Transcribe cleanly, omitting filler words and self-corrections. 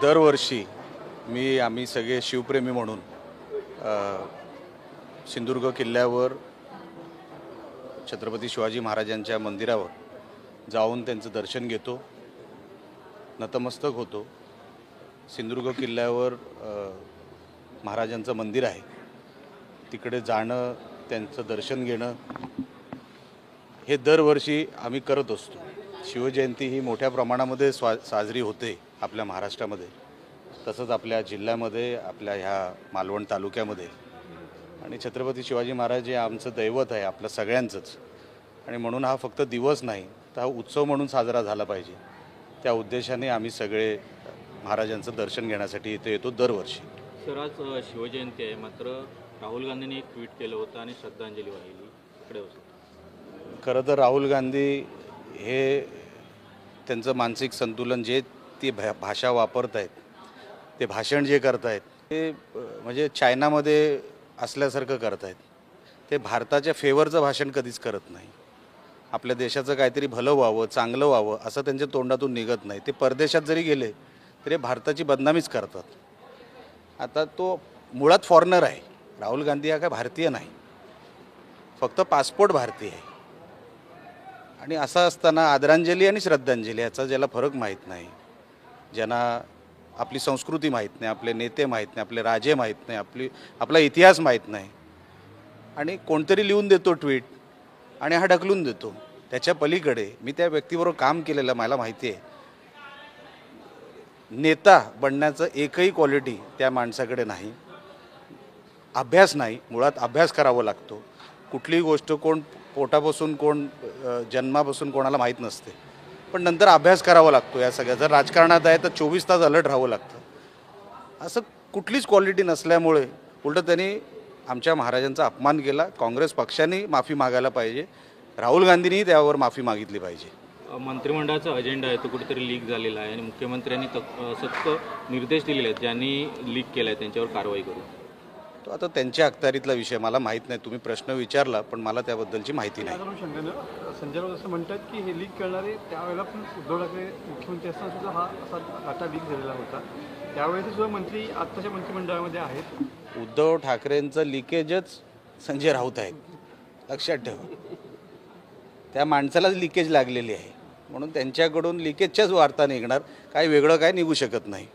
दरवर्षी आम्ही सगळे शिवप्रेमी म्हणून सिंधुदुर्ग किल्ल्यावर छत्रपती शिवाजी महाराजांच्या मंदिरावर जाऊन त्यांचं दर्शन घेतो, नतमस्तक होतो। सिंधुदुर्ग किल्ल्यावर महाराजांचं मंदिर आहे, तिकडे जाणं, त्यांचं दर्शन घेणं हे दरवर्षी आम्ही करत असतो। शिवजयंती ही मोठ्या प्रमाणामध्ये साजरी होते आपल्या महाराष्ट्रामध्ये, तसंच आपल्या जिल्ह्यामध्ये, आपल्या ह्या मालवण तालुक्यामध्ये। आणि छत्रपती शिवाजी महाराज हे आमचं दैवत आहे, आपलं सगळ्यांचंच, आणि म्हणून हा फक्त दिवस नाही तर हा उत्सव म्हणून साजरा झाला पाहिजे। त्या उद्देशाने आम्ही सगळे महाराजांचं दर्शन घेण्यासाठी इथे येतो दरवर्षी। सर, आज शिवजयंती आहे, मात्र राहुल गांधींनी एक ट्विट केलं होतं आणि श्रद्धांजली वाहिली, इकडे होतं। खरं तर राहुल गांधी हे त्यांचं मानसिक संतुलन, जे ती भाषा वापरत आहेत, ते भाषण जे करत आहेत, ते म्हणजे चायनामध्ये असल्यासारखं करत आहेत। ते भारताच्या फेवरचं भाषण कधीच करत नाही। आपल्या देशाचं काहीतरी भलं व्हावं, चांगलं व्हावं असं त्यांच्या तोंडातून निघत नाही। ते परदेशात जरी गेले तरी भारताची बदनामीच करतात। आता तो मुळात फॉरेनर आहे, राहुल गांधी हा काय भारतीय नाही, फक्त पासपोर्ट भारतीय आहे। आणि असं असताना आदरांजली आणि श्रद्धांजली याचा ज्याला फरक माहीत नाही, ज्यांना आपली संस्कृती माहीत नाही, आपले नेते माहीत नाही, आपले राजे माहीत नाही, आपला इतिहास माहीत नाही, आणि कोणतरी लिहून देतो ट्विट आणि हा ढकलून देतो। त्याच्या पलीकडे मी त्या व्यक्तीबरोबर काम केलेलं, मला माहिती आहे, नेता बनण्याचं एकही क्वालिटी त्या माणसाकडे नाही। अभ्यास नाही, मुळात अभ्यास करावा लागतो। कुठलीही गोष्ट कोण पोटापासून, कोण जन्मापासून कोणाला माहीत नसते, पण नंतर अभ्यास करावा लागतो या सगळ्या। जर राजकारणात आहे तर 24 तास अलर्ट राहावं लागतं। असं कुठलीच क्वालिटी नसल्यामुळे उलटं त्यांनी आमच्या महाराजांचा अपमान केला। काँग्रेस पक्षाने माफी मागायला पाहिजे, राहुल गांधींनी त्यावर माफी मागितली पाहिजे। मंत्रिमंडळाचा अजेंडा आहे तो कुठेतरी लीक झालेला आहे आणि मुख्यमंत्र्यांनी सक्त निर्देश दिलेले आहेत, ज्यांनी लीक केला आहे त्यांच्यावर कारवाई करू। तो आता त्यांच्या अखत्यारीतला विषय, मला माहीत नाही। तुम्ही प्रश्न विचारला पण मला त्याबद्दलची माहिती नाही। संजय राऊत असं म्हणतात की हे लीक करणारे त्यावेळेला पण उद्धव ठाकरे मुख्यमंत्री असताना सुद्धा हा असा डाटा लीक झालेला होता, त्यावेळेस सुद्धा मंत्री आत्ताच्या मंत्रिमंडळामध्ये आहेत। उद्धव ठाकरेंचं लिकेजच संजय राऊत आहेत, लक्षात ठेवा। त्या माणसालाच लिकेज लागलेली आहे, म्हणून त्यांच्याकडून लिकेजच्याच वार्ता निघणार, काही वेगळं काय निघू शकत नाही।